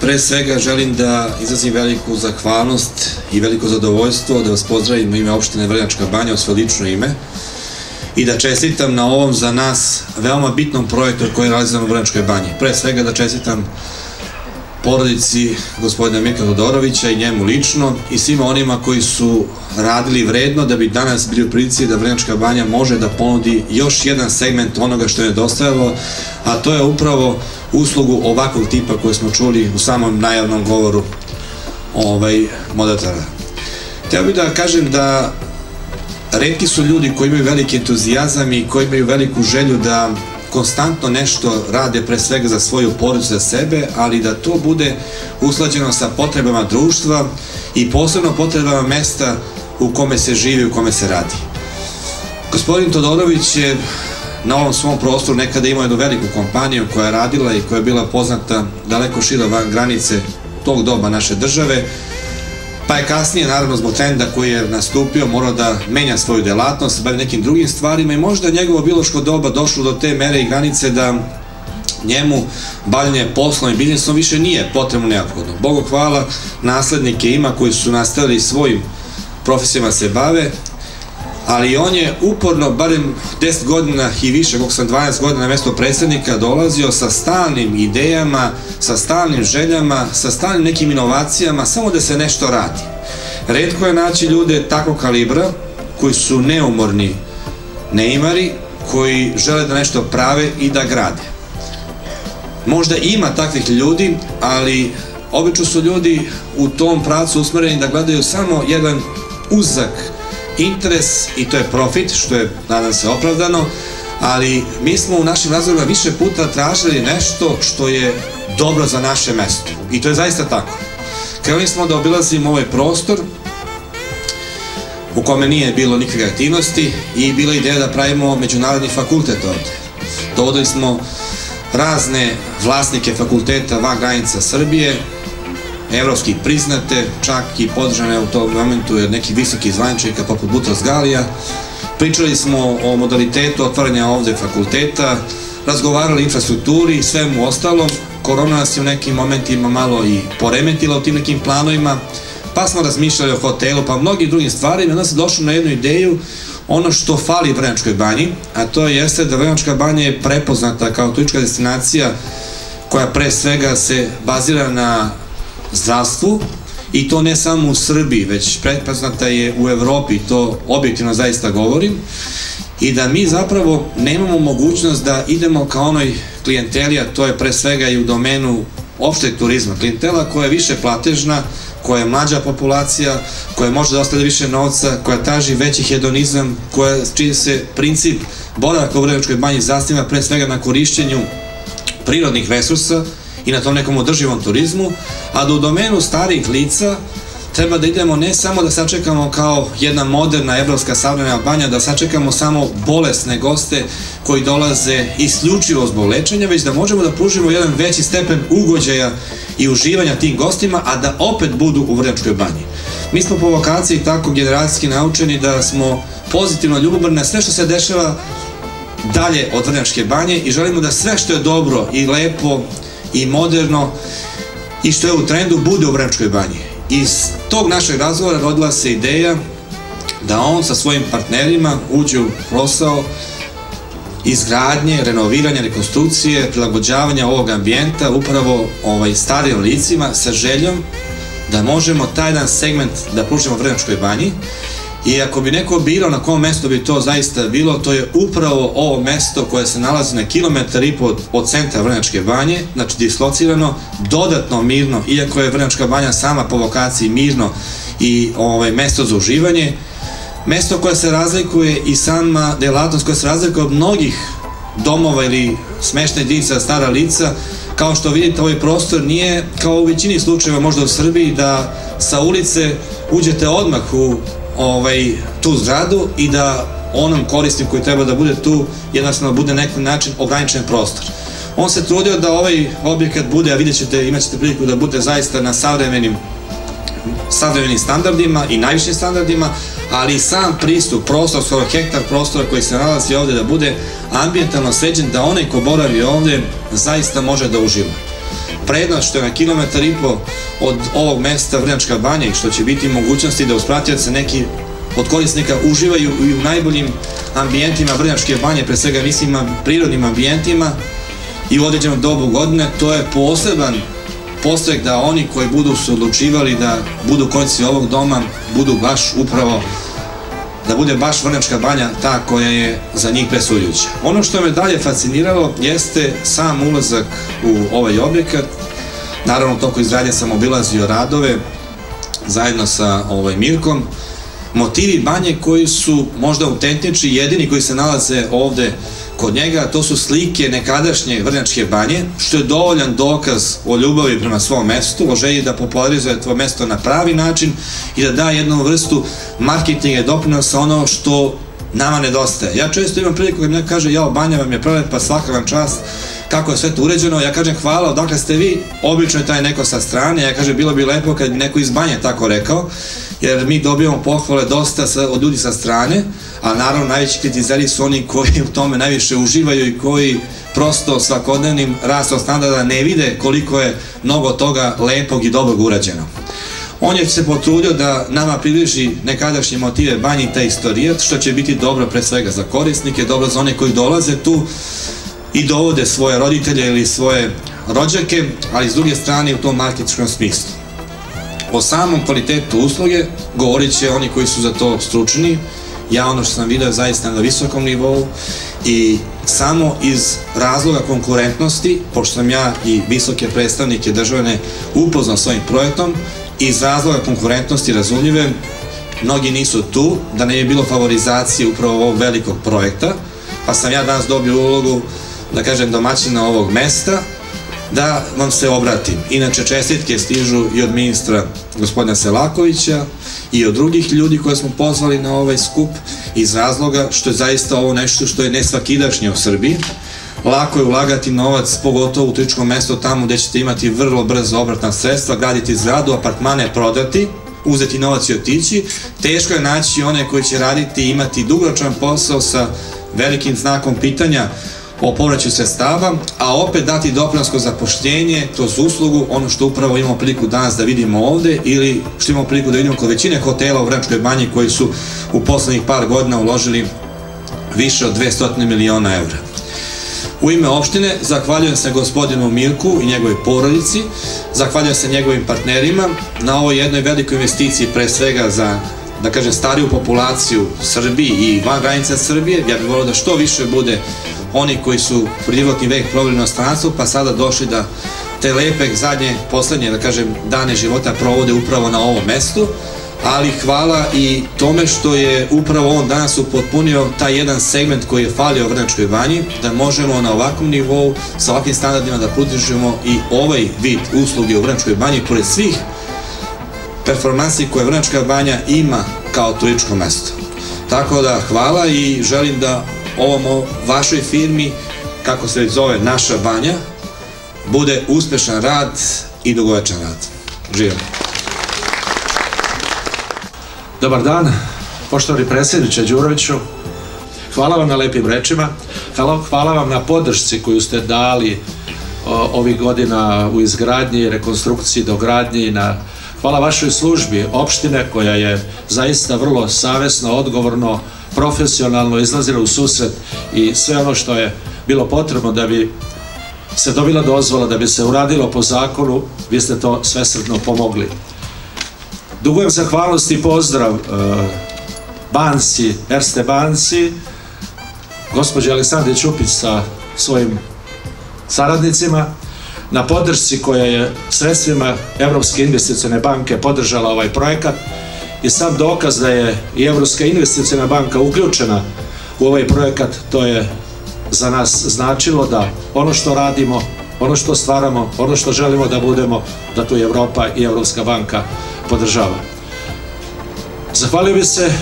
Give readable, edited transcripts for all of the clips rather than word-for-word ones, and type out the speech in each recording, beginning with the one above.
Pre svega želim da izrazim veliku zahvalnost i veliko zadovoljstvo da vas pozdravim u ime opštine Vrnjačka Banja, u svoje lično ime, i da čestitam na ovom za nas veoma bitnom projektu koji je realizovan u Vrnjačkoj Banji. Pre svega da čestitam porodici gospodina Mirka Todorovića i njemu lično i svima onima koji su radili vredno da bi danas bili u prilici da Vrnjačka Banja može da ponudi još jedan segment onoga što je nedostajalo, a to je upravo uslugu ovakvog tipa koju smo čuli u samom najavnom govoru moderatora. Hteo bih da kažem da retki su ljudi koji imaju veliki entuzijazam i koji imaju veliku želju da konstantno nešto rade pre svega za svoju porodicu, za sebe, ali da to bude usklađeno sa potrebama društva i posebno potrebama mesta u kome se živi, u kome se radi. Gospodin Todorović je na ovom svom prostoru nekada imao jednu veliku kompaniju koja je radila i koja je bila poznata daleko šire van granice tog doba naše države, pa je kasnije, naravno zbog trenda koji je nastupio, morao da menja svoju delatnost, bavi nekim drugim stvarima i možda njegovo biološko doba došlo do te mere i granice da njemu bavljanje poslom i biznisom više nije potrebno neophodno. Bogu hvala, naslednike ima koji su nastavili svojim profesijama se bave, ali on je uporno, barem 10 godina i više, kako sam 12 godina na mesto predsednika, dolazio sa stalnim idejama, sa stalnim željama, sa stalnim nekim inovacijama, samo da se nešto radi. Retko je naći ljude takvog kalibra, koji su neumorni neimari, koji žele da nešto prave i da grade. Možda ima takvih ljudi, ali obično su ljudi u tom pravcu usmereni da gledaju samo jedan uzak interes i to je profit, što je, nadam se, opravdano, ali mi smo u našim razgovorima više puta tražili nešto što je dobro za naše mesto i to je zaista tako. Krenuli smo da obilazimo ovaj prostor u kome nije bilo nikakve aktivnosti i bila ideja da pravimo međunarodni fakultet ovde. Dovodili smo razne vlasnike fakulteta van granica Srbije, evropski priznate, čak i podržane u tom momentu od nekih visokih zvaničnika poput Butros Galija. Pričali smo o modalitetu otvaranja ovde fakulteta, razgovarali o infrastrukturi i svemu ostalom. Korona nas je u nekim momentima malo i poremetila u tim nekim planovima, pa smo razmišljali o hotelu, pa mnogim drugim stvarima i onda se došlo na jednu ideju, ono što fali Vrnjačkoj Banji, a to jeste da Vrnjačka Banja je prepoznata kao turistička destinacija koja pre svega se bazira na zdravstvu i to ne samo u Srbiji, već prepoznata je u Evropi, to objektivno zaista govorim, i da mi zapravo nemamo mogućnost da idemo ka onoj klijenteli, a to je pre svega i u domenu opšteg turizma, klijentela koja je više platežna, koja je mlađa populacija, koja može da ostavlja više novca, koja traži veći hedonizam, čiji se princip boravka u Vrnjačkoj Banji zasniva pre svega na korišćenju prirodnih resursa i na tom nekom održivom turizmu, a da u domenu starijih lica treba da idemo ne samo da sačekamo kao jedna moderna evropska savremena banja, da sačekamo samo bolesne goste koji dolaze isključivo zbog lečenja, već da možemo da pružimo jedan veći stepen ugođaja i uživanja tim gostima, a da opet budu u Vrnjačkoj Banji. Mi smo po vokaciji tako generacijski naučeni da smo pozitivno ljubomorni na sve što se dešava dalje od Vrnjačke Banje i želimo da sve što je dobro i lepo i moderno i što je u trendu bude u Vrnjačkoj Banji. Iz tog našeg razgovora rodila se ideja da on sa svojim partnerima uđe u posao izgradnje, renoviranja, rekonstrukcije, prilagođavanja ovog ambijenta upravo starijim licima sa željom da možemo taj jedan segment da pružimo Vrnjačkoj Banji. I ako bi neko birao na kom mestu bi to zaista bilo, to je upravo ovo mesto koje se nalazi na 1,5 kilometra od centra Vrnjačke Banje, znači dislocirano, dodatno mirno, iako je Vrnjačka Banja sama po vokaciji mirno i mesto za uživanje, mesto koje se razlikuje i sama delatnost koja se razlikuje od mnogih domova ili smešne jedinica za stara lica. Kao što vidite, ovaj prostor nije kao u većini slučajeva možda u Srbiji da sa ulice uđete odmah u tu zgradu i da onom korisniku koji treba da bude tu jednostavno bude na neki način ograničen prostor. On se trudio da ovaj objekat bude, a vidjet ćete, imat ćete priliku da bude zaista na savremenim standardima i najvišim standardima, ali i sam pristup, prostor, skoro hektar prostora koji se nalazi ovde da bude ambijentalno sređen, da onaj ko boravi ovde zaista može da uživa. prednost što je na 1,5 km od ovog mesta Vrnjačka Banja i što će biti mogućnosti da uz pratioce neki od korisnika uživaju i u najboljim ambijentima Vrnjačke Banje, pre svega mislim prirodnim ambijentima i u određenom dobu godine. To je poseban podstrek da oni koji budu se odlučivali da budu korisnici ovog doma budu baš upravo, da bude baš Vrnjačka Banja ta koja je za njih presuđujuća. Ono što me dalje fasciniralo jeste sam ulazak u ovaj objekat. Naravno, u toku izgradnje sam obilazio radove zajedno sa Mirkom. Motivi banje koji su možda autentični, jedini koji se nalaze ovde kod njega, to su slike nekadašnje Vrnjačke Banje, što je dovoljan dokaz o ljubavi prema svom mestu, o želji da popularizuje to mesto na pravi način i da da jednu vrstu marketinga i doprinosa ono što nama nedostaje. Ja često imam priliku kad mi neko kaže, jao, Banja vam je prelepa, svaka vam čast, kako je sve to uređeno, ja kažem hvala, odakle ste vi, obično je taj neko sa strane, ja kažem bilo bi lepo kad bi neko iz Banje tako rekao, jer mi dobijamo pohvale dosta od ljudi sa strane, a naravno najveći kritizeri su oni koji u tome najviše uživaju i koji prosto svakodnevnim rastom standarda ne vide koliko je mnogo toga lepog i dobrog urađeno. On je se potrudio da nama približi nekadašnje motive Banje i taj istorijat, što će biti dobro pre svega za korisnike, dobro za one koji dolaze tu i dovode svoje roditelje ili svoje rođake, ali s druge strane u tom marketinškom smislu. O samom kvalitetu usluge govorit će oni koji su za to stručni. Ja ono što sam vidio zaista na visokom nivou i samo iz razloga konkurentnosti, pošto sam ja i visoke predstavnike državne upoznao s ovim projektom, iz razloga konkurentnosti razumljive, mnogi nisu tu, da ne je bilo favorizacije upravo ovog velikog projekta, pa sam ja danas dobio ulogu, da kažem, domaćina ovog mesta, da vam se obratim. Inače, čestitke stižu i od ministra gospodina Selakovića i od drugih ljudi koje smo pozvali na ovaj skup iz razloga što je zaista ovo nešto što je nesvakidašnje u Srbiji. Lako je ulagati novac, pogotovo u turističkom mestu tamo gde ćete imati vrlo brzo obratna sredstva, graditi zgradu, apartmane prodati, uzeti novac i otići. Teško je naći one koji će raditi i imati dugoročan posao sa velikim znakom pitanja o povraćaju sredstava, a opet dati doprinos zapošljenje kroz uslugu, ono što upravo imamo priliku danas da vidimo ovde ili što imamo priliku da vidimo kod većine hotela u Vrnjačkoj Banji koji su u poslednjih par godina uložili više od 200 miliona evra. U ime opštine zahvaljujem se gospodinu Mirku i njegovoj porodici, zahvaljujem se njegovim partnerima na ovoj jednoj velikoj investiciji, pre svega za, da kažem, stariju populaciju Srbiji i van granica Srbije. Ja bih volio da što više bude oni koji su životni vek proveli u inostranstvu, pa sada došli da te lepe poslednje, da kažem, dane života provode upravo na ovom mestu, ali hvala i tome što je upravo on danas upotpunio taj jedan segment koji je falio Vrnjačkoj Banji, da možemo na ovakvom nivou, sa ovakvim standardima da pružimo i ovaj vid usluge u Vrnjačkoj Banji, pored svih performansi koje Vrnjačka Banja ima kao turističko mesto. Tako da hvala i želim da ovom vašoj firmi, kako se zove Naša Banja, bude uspešan rad i dugovečan rad. Živjeli! Dobar dan, poštovani predsjedniče Đuroviću. Hvala vam na lepim rečima, hvala vam na podršci koju ste dali ovih godina u izgradnji, rekonstrukciji, dogradnji. Hvala vašoj službi opštine koja je zaista vrlo savesno, odgovorno, profesionalno izlazila u susret i sve ono što je bilo potrebno da bi se dobila dozvola, da bi se uradilo po zakonu, vi ste to svesrdno pomogli. Dugujem zahvalnost i pozdrav banci, Erste banci, gospođi Aleksandri Ćupić sa svojim saradnicima, na podršci koja je sredstvima Evropske investicione banke podržala ovaj projekat i sam dokaz da je i Evropska investiciona banka uključena u ovaj projekat, to je za nas značilo da ono što radimo, ono što stvaramo, ono što želimo da budemo, da tu Evropa i Evropska banka podržava. Zahvalio bi se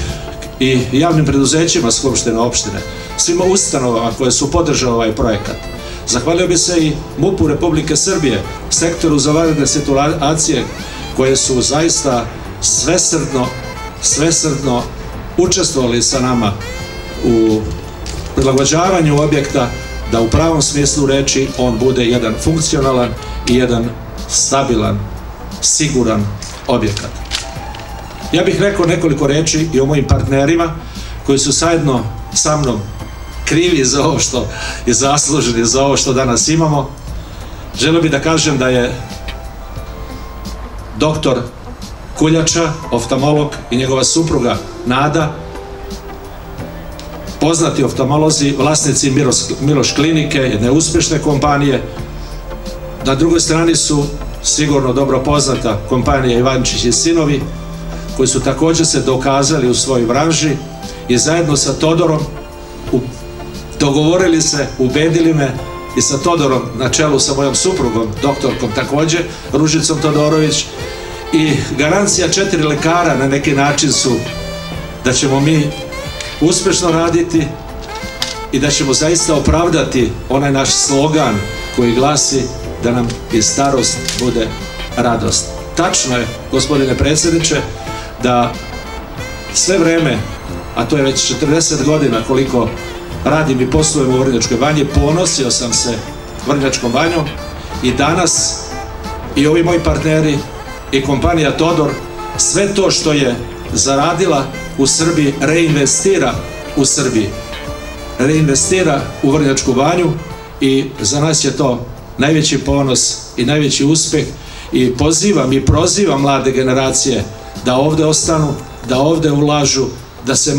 i javnim preduzećima Skupštine opštine, svima ustanovama koje su podržali ovaj projekat. Zahvalio bi se i MUP-u Republike Srbije, sektoru za vanredne situacije koje su zaista svesrdno učestvovali sa nama u prilagođavanju objekta da u pravom smislu reči on bude jedan funkcionalan i jedan stabilan, siguran objekat. Ja bih rekao nekoliko reči i o mojim partnerima koji su zajedno sa mnom krivi za ovo što i zasluženi za ovo što danas imamo. Želio bih da kažem da je doktor Kuljača, oftalmolog, i njegova supruga Nada, poznati oftalmolozi, vlasnici Miloš klinike, jedne uspješne kompanije. Na drugoj strani su sigurno dobro poznata kompanija Ivančić i sinovi, koji su također se dokazali u svojoj branži i zajedno sa Todorom dogovorili se, ubedili me, i sa Todorom na čelu sa mojom suprugom, doktorkom također, Ružicom Todorović, i garancija 4 lekara na neki način su da ćemo mi uspješno raditi i da ćemo zaista opravdati onaj naš slogan koji glasi da nam i starost bude radost. Tačno je, gospodine predsjedniče, da sve vreme, a to je već 40 godina koliko radim i poslujem u Vrnjačkoj banji, ponosio sam se Vrnjačkom banjom i danas i ovi moji partneri i kompanija Todor sve to što je zaradila u Srbiji reinvestira u Srbiji, reinvestira u Vrnjačku banju i za nas je to najveći ponos i najveći uspjeh i pozivam i prozivam mlade generacije da ovdje ostanu, da ovdje ulažu, da se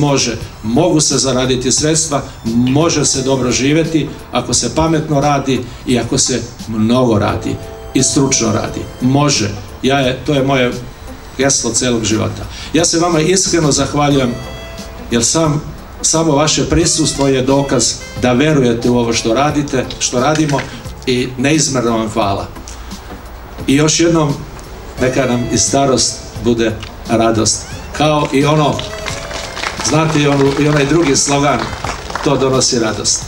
mogu se zaraditi sredstva, može se dobro živjeti ako se pametno radi i ako se mnogo radi i stručno radi. Može. To je moje geslo celog života. Ja se vama iskreno zahvaljujem jer samo vaše prisustvo je dokaz da verujete u ovo što radite, što radimo i neizmjerno vam hvala. I još jednom neka nam i starost bude radost. Kao i ono, znate i onaj drugi slogan, to donosi radost.